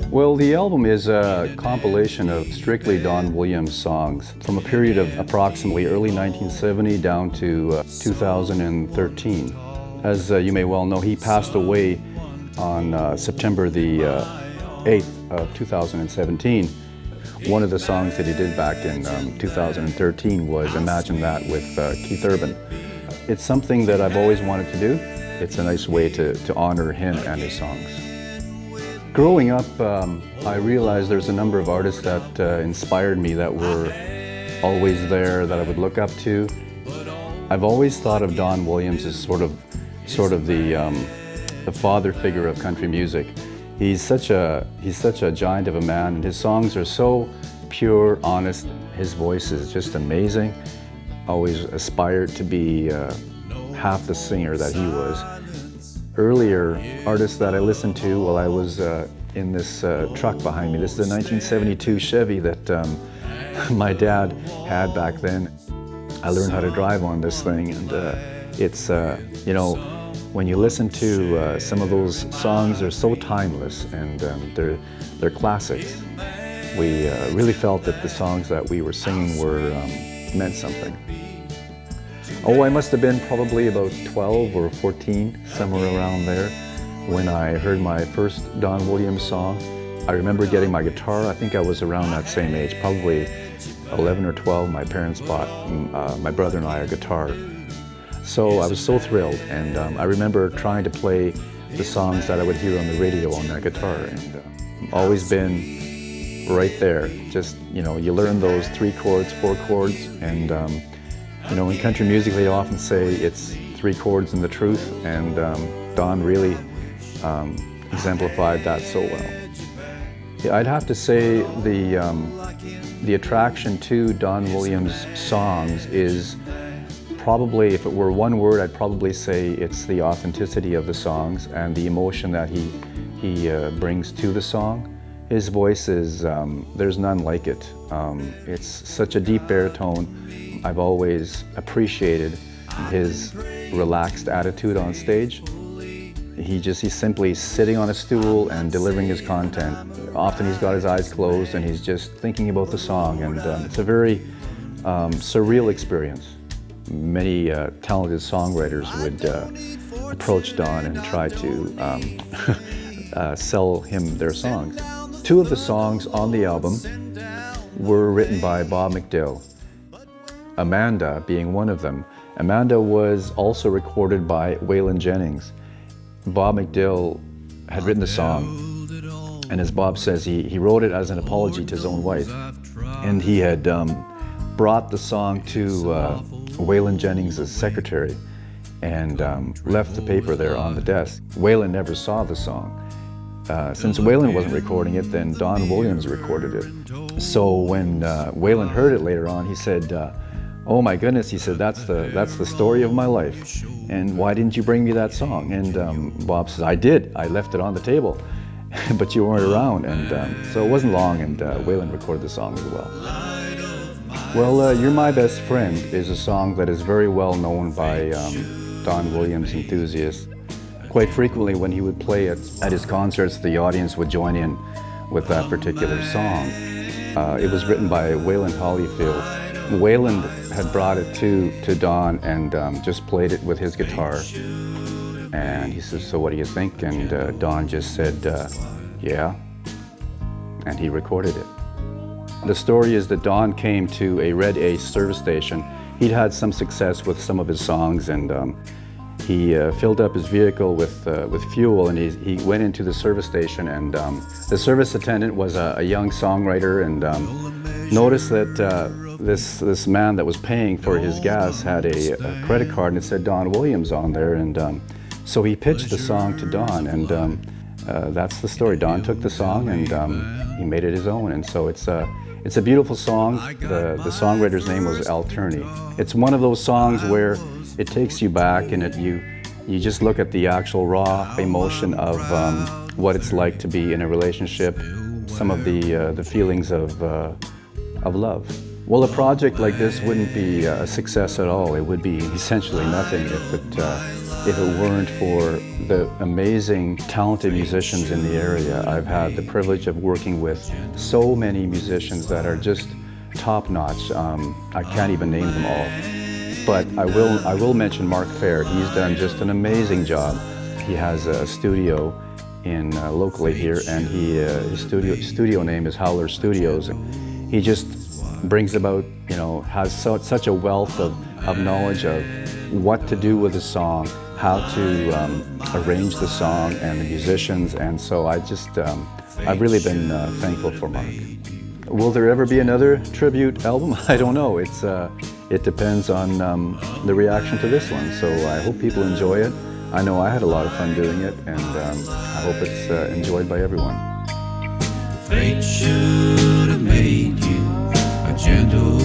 Well, the album is a compilation of strictly Don Williams songs from a period of approximately early 1970 down to 2013. As you may well know, he passed away on September the 8th of 2017. One of the songs that he did back in 2013 was Imagine That with Keith Urban. It's something that I've always wanted to do. It's a nice way to honor him and his songs. Growing up, I realized there's a number of artists that inspired me that were always there, that I would look up to. I've always thought of Don Williams as sort of the father figure of country music. He's such a giant of a man, and his songs are so pure, honest. His voice is just amazing. Always aspired to be half the singer that he was. Earlier artists that I listened to while I was in this truck behind me. This is a 1972 Chevy that my dad had back then. I learned how to drive on this thing, and it's, you know, when you listen to some of those songs, they're so timeless, and they're classics. We really felt that the songs that we were singing were meant something. Oh, I must have been probably about 12 or 14, somewhere around there, when I heard my first Don Williams song. I remember getting my guitar. I think I was around that same age, probably 11 or 12. My parents bought my brother and I a guitar. So I was so thrilled, and I remember trying to play the songs that I would hear on the radio on that guitar, and always been right there. Just, you know, you learn those 3 chords, 4 chords, and you know, in country music they often say it's 3 chords and the truth, and Don really exemplified that so well. Yeah, I'd have to say the attraction to Don Williams' songs is probably, if it were one word, I'd probably say it's the authenticity of the songs and the emotion that he brings to the song. His voice is, there's none like it. It's such a deep baritone. I've always appreciated his relaxed attitude on stage. He's simply sitting on a stool and delivering his content. Often he's got his eyes closed and he's just thinking about the song, and it's a very surreal experience. Many talented songwriters would approach Don and try to sell him their songs. 2 of the songs on the album were written by Bob McDill, Amanda being one of them. Amanda was also recorded by Waylon Jennings. Bob McDill had written the song, and as Bob says, he wrote it as an apology to his own wife. And he had brought the song to Waylon Jennings' secretary and left the paper there on the desk. Waylon never saw the song. Since Waylon wasn't recording it, then Don Williams recorded it. So when Waylon heard it later on, he said, "Oh my goodness," he said, that's the story of my life. And why didn't you bring me that song?" And Bob says, "I did. I left it on the table, but you weren't around." And so it wasn't long, and Waylon recorded the song as well. Well, You're My Best Friend is a song that is very well known by Don Williams enthusiasts. Quite frequently when he would play it at his concerts, the audience would join in with that particular song. It was written by Waylon Hollyfield. Waylon had brought it to Don and just played it with his guitar. And he says, "So what do you think?" And Don just said, "Yeah." And he recorded it. The story is that Don came to a Red Ace service station. He'd had some success with some of his songs, and he filled up his vehicle with fuel, and he went into the service station, and the service attendant was a young songwriter, and noticed that this man that was paying for his gas had a credit card, and it said Don Williams on there, and so he pitched the song to Don, and that's the story. Don took the song and he made it his own, and so it's a beautiful song. The songwriter's name was Al Turney. It's one of those songs where it takes you back, and you just look at the actual raw emotion of what it's like to be in a relationship, some of the feelings of love. Well, a project like this wouldn't be a success at all. It would be essentially nothing if it weren't for the amazing, talented musicians in the area. I've had the privilege of working with so many musicians that are just top-notch. I can't even name them all. But I will mention Mark Fair. He's done just an amazing job. He has a studio in locally here, and his studio name is Howler Studios. He just brings about, has such a wealth of knowledge of what to do with a song, how to arrange the song and the musicians, and so I've really been thankful for Mark. Will there ever be another tribute album? I don't know. It depends on the reaction to this one, so I hope people enjoy it. I know I had a lot of fun doing it, and I hope it's enjoyed by everyone. Fate should have made you a gentle